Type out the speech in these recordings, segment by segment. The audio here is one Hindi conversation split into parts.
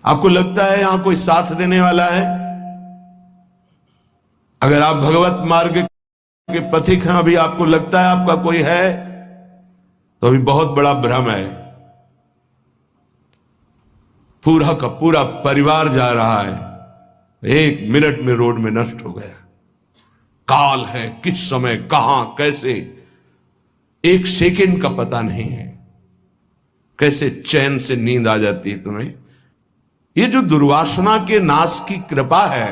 आपको लगता है यहां कोई साथ देने वाला है? अगर आप भगवत मार्ग के पथिक हैं, अभी आपको लगता है आपका कोई है, तो अभी बहुत बड़ा भ्रम है। पूरा का पूरा परिवार जा रहा है, 1 मिनट में रोड में नष्ट हो गया। काल है, किस समय कहां कैसे, 1 सेकंड का पता नहीं है। कैसे चैन से नींद आ जाती है तुम्हें? ये जो दुर्वासना के नाश की कृपा है,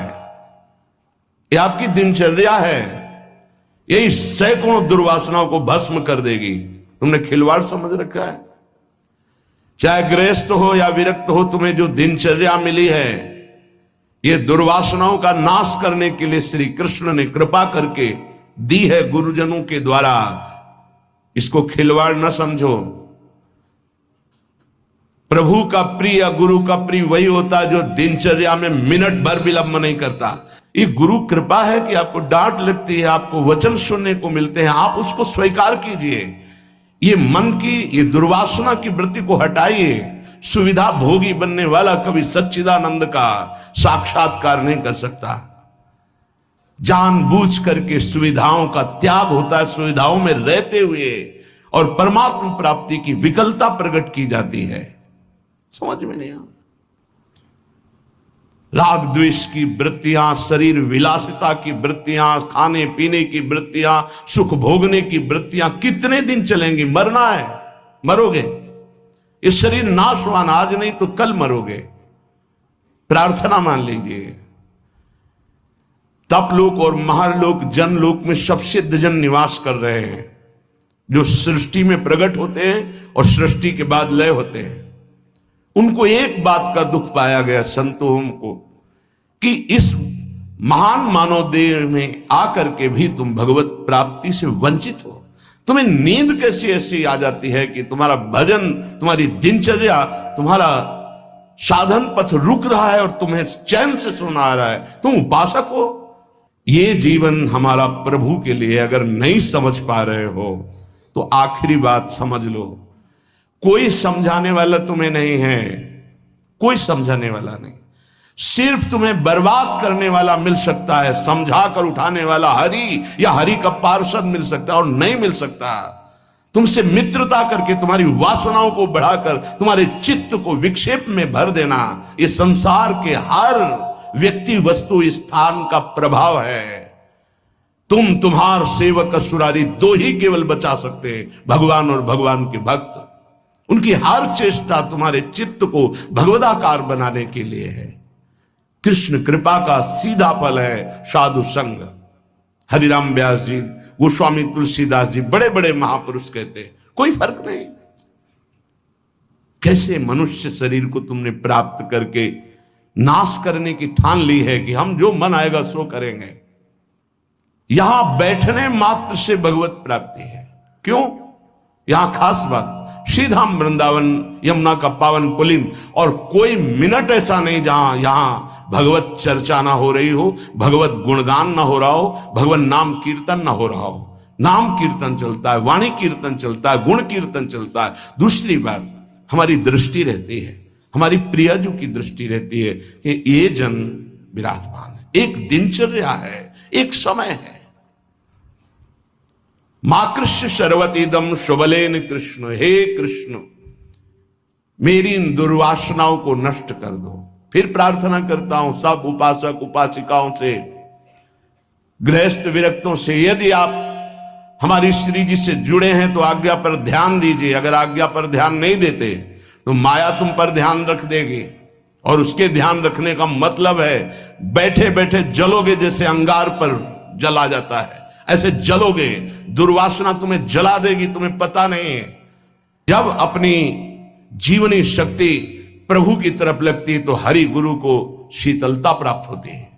ये आपकी दिनचर्या है, यही सैकड़ों दुर्वासनाओं को भस्म कर देगी। तुमने खिलवाड़ समझ रखा है। चाहे गृहस्थ हो या विरक्त हो, तुम्हें जो दिनचर्या मिली है, ये दुर्वासनाओं का नाश करने के लिए श्री कृष्ण ने कृपा करके दी है गुरुजनों के द्वारा। इसको खिलवाड़ न समझो। प्रभु का प्रिय या गुरु का प्रिय वही होता है जो दिनचर्या में मिनट भर विलंब नहीं करता। ये गुरु कृपा है कि आपको डांट लगती है, आपको वचन सुनने को मिलते हैं, आप उसको स्वीकार कीजिए। ये मन की, ये दुर्वासना की वृत्ति को हटाइए। सुविधा भोगी बनने वाला कभी सच्चिदानंद का साक्षात्कार नहीं कर सकता। जानबूझ करके सुविधाओं का त्याग होता है, सुविधाओं में रहते हुए, और परमात्मा प्राप्ति की विकलता प्रकट की जाती है। समझ में नहीं आ। राग द्वेष की वृत्तियां, शरीर विलासिता की वृत्तियां, खाने पीने की वृत्तियां, सुख भोगने की वृत्तियां कितने दिन चलेंगी? मरना है, मरोगे। ये शरीर नाशवान, आज नहीं तो कल मरोगे। प्रार्थना मान लीजिए। तपलोक और महालोक जनलोक में सब सिद्ध जन निवास कर रहे हैं, जो सृष्टि में प्रकट होते हैं और सृष्टि के बाद लय होते हैं। उनको एक बात का दुख पाया गया, संतों को, कि इस महान मानव देह में आकर के भी तुम भगवत प्राप्ति से वंचित हो। तुम्हें नींद कैसी ऐसी आ जाती है कि तुम्हारा भजन, तुम्हारी दिनचर्या, तुम्हारा साधन पथ रुक रहा है और तुम्हें चैन से सोना आ रहा है। तुम उपासक हो। ये जीवन हमारा प्रभु के लिए अगर नहीं समझ पा रहे हो तो आखिरी बात समझ लो, कोई समझाने वाला तुम्हें नहीं है, कोई समझाने वाला नहीं। सिर्फ तुम्हें बर्बाद करने वाला मिल सकता है, समझा कर उठाने वाला हरि या हरि का पार्षद मिल सकता है, और नहीं मिल सकता। तुमसे मित्रता करके तुम्हारी वासनाओं को बढ़ाकर तुम्हारे चित्त को विक्षेप में भर देना, ये संसार के हर व्यक्ति वस्तु स्थान का प्रभाव है। तुम्हार सेवक असुरारी, 2 ही केवल बचा सकते हैं, भगवान और भगवान के भक्त। उनकी हर चेष्टा तुम्हारे चित्त को भगवदाकार बनाने के लिए है। कृष्ण कृपा का सीधा फल है साधु संग। हरिराम व्यास जी, गोस्वामी तुलसीदास जी, बड़े बड़े महापुरुष कहते हैं कोई फर्क नहीं। कैसे मनुष्य शरीर को तुमने प्राप्त करके नाश करने की ठान ली है कि हम जो मन आएगा सो करेंगे। यहां बैठने मात्र से भगवत प्राप्ति है। क्यों? यहां खास बात, श्रीधाम वृंदावन यमुना का पावन पुलिन, और कोई मिनट ऐसा नहीं जहां यहां भगवत चर्चा ना हो रही हो, भगवत गुणगान ना हो रहा हो, भगवत नाम कीर्तन ना हो रहा हो। नाम कीर्तन चलता है, वाणी कीर्तन चलता है, गुण कीर्तन चलता है। दूसरी बात, हमारी दृष्टि रहती है, हमारी प्रियजू की दृष्टि रहती है कि ये जन विराजमान है। एक दिनचर्या है, एक समय है। माकृष्य शर्वतीदम शुभलेन कृष्ण, हे कृष्ण मेरी इन दुर्वासनाओं को नष्ट कर दो। फिर प्रार्थना करता हूं सब उपासक उपासिकाओं से, गृहस्थ विरक्तों से, यदि आप हमारी श्री जी से जुड़े हैं तो आज्ञा पर ध्यान दीजिए। अगर आज्ञा पर ध्यान नहीं देते तो माया तुम पर ध्यान रख देगी, और उसके ध्यान रखने का मतलब है बैठे बैठे जलोगे, जैसे अंगार पर जला जाता है ऐसे जलोगे। दुर्वासना तुम्हें जला देगी, तुम्हें पता नहीं है। जब अपनी जीवनी शक्ति प्रभु की तरफ लगती है तो हरि गुरु को शीतलता प्राप्त होती है,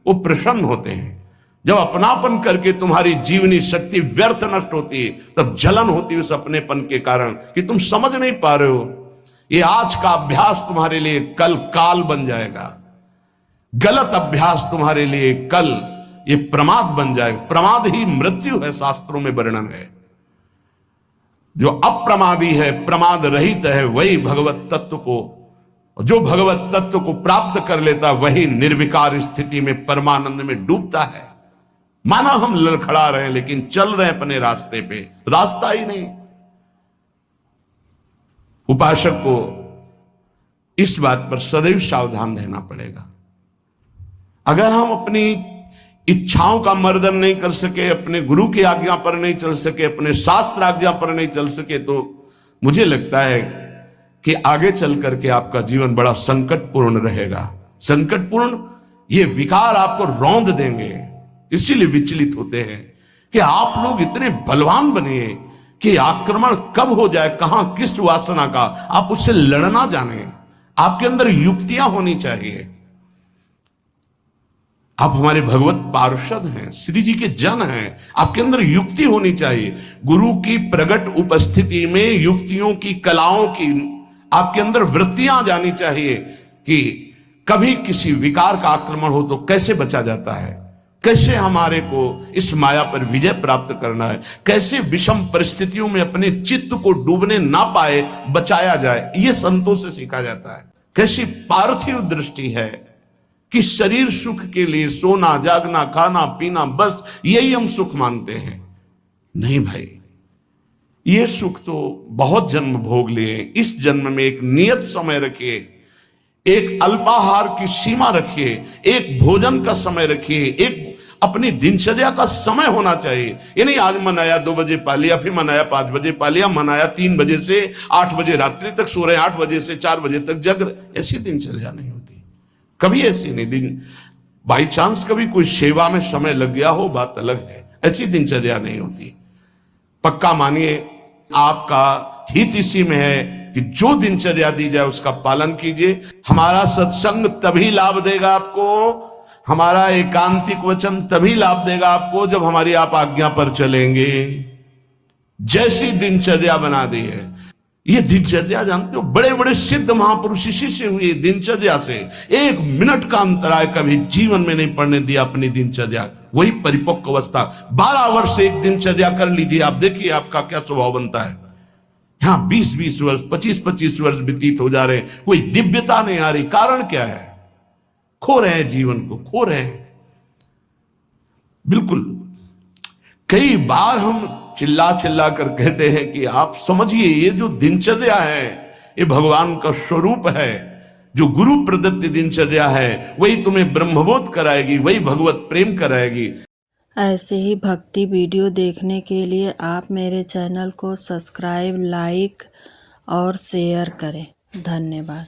वो प्रसन्न होते हैं। जब अपनापन करके तुम्हारी जीवनी शक्ति व्यर्थ नष्ट होती है तब जलन होती है उस अपनेपन के कारण कि तुम समझ नहीं पा रहे हो। ये आज का अभ्यास तुम्हारे लिए कल काल बन जाएगा, गलत अभ्यास तुम्हारे लिए कल ये प्रमाद बन जाएगा। प्रमाद ही मृत्यु है, शास्त्रों में वर्णन है। जो अप्रमादी है, प्रमाद रहित है, वही भगवत तत्व को और जो भगवत तत्व को प्राप्त कर लेता वही निर्विकार स्थिति में परमानंद में डूबता है। माना हम लड़खड़ा रहे हैं लेकिन चल रहे हैं अपने रास्ते पे, रास्ता ही नहीं। उपासक को इस बात पर सदैव सावधान रहना पड़ेगा। अगर हम अपनी इच्छाओं का मर्दन नहीं कर सके, अपने गुरु की आज्ञा पर नहीं चल सके, अपने शास्त्र आज्ञा पर नहीं चल सके, तो मुझे लगता है कि आगे चल करके आपका जीवन बड़ा संकटपूर्ण रहेगा। संकटपूर्ण, ये विकार आपको रौंद देंगे। इसीलिए विचलित होते हैं कि आप लोग इतने बलवान बनिए कि आक्रमण कब हो जाए, कहां किस वासना का, आप उससे लड़ना जाने। आपके अंदर युक्तियां होनी चाहिए। आप हमारे भगवत पार्षद हैं, श्री जी के जन हैं, आपके अंदर युक्ति होनी चाहिए। गुरु की प्रगट उपस्थिति में युक्तियों की, कलाओं की आपके अंदर वृत्तियां जानी चाहिए कि कभी किसी विकार का आक्रमण हो तो कैसे बचा जाता है, कैसे हमारे को इस माया पर विजय प्राप्त करना है, कैसे विषम परिस्थितियों में अपने चित्त को डूबने ना पाए बचाया जाए, ये संतों से सीखा जाता है। कैसी पार्थिव दृष्टि है कि शरीर सुख के लिए सोना, जागना, खाना, पीना, बस यही हम सुख मानते हैं। नहीं भाई, ये सुख तो बहुत जन्म भोग लिए। इस जन्म में एक नियत समय रखिए, एक अल्पाहार की सीमा रखिए, एक भोजन का समय रखिए, एक अपनी दिनचर्या का समय होना चाहिए। ये नहीं आज मनाया 2 बजे पा लिया, फिर मनाया 5 बजे पा लिया, मनाया 3 बजे से 8 बजे रात्रि तक सो रहे, 8 बजे से 4 बजे तक जग रहे। ऐसी दिनचर्या नहीं होती, कभी ऐसी नहीं। दिन बाई चांस कभी कोई सेवा में समय लग गया हो, बात अलग है, ऐसी दिनचर्या नहीं होती। पक्का मानिए, आपका हित इसी में है कि जो दिनचर्या दी जाए उसका पालन कीजिए। हमारा सत्संग तभी लाभ देगा आपको, हमारा एकांतिक वचन तभी लाभ देगा आपको जब हमारी आप आज्ञा पर चलेंगे। जैसी दिनचर्या बना दी है, ये दिनचर्या जानते हो, बड़े बड़े सिद्ध महापुरुष इसी से हुए, दिनचर्या से। 1 मिनट का अंतराय कभी जीवन में नहीं पड़ने दिया अपनी दिनचर्या, वही परिपक्व अवस्था। 12 वर्ष एक दिनचर्या कर लीजिए, आप देखिए आपका क्या स्वभाव बनता है। यहां 20-20 वर्ष, 25-25 वर्ष व्यतीत हो जा रहे, कोई दिव्यता नहीं आ रही। कारण क्या है? खो रहे हैं, जीवन को खो रहे हैं। बिल्कुल, कई बार हम चिल्ला चिल्ला कर कहते हैं कि आप समझिए, ये जो दिनचर्या है ये भगवान का स्वरूप है। जो गुरु प्रदत्त दिनचर्या है वही तुम्हें ब्रह्मबोध कराएगी, वही भगवत प्रेम कराएगी। ऐसे ही भक्ति वीडियो देखने के लिए आप मेरे चैनल को सब्सक्राइब, लाइक और शेयर करें। धन्यवाद।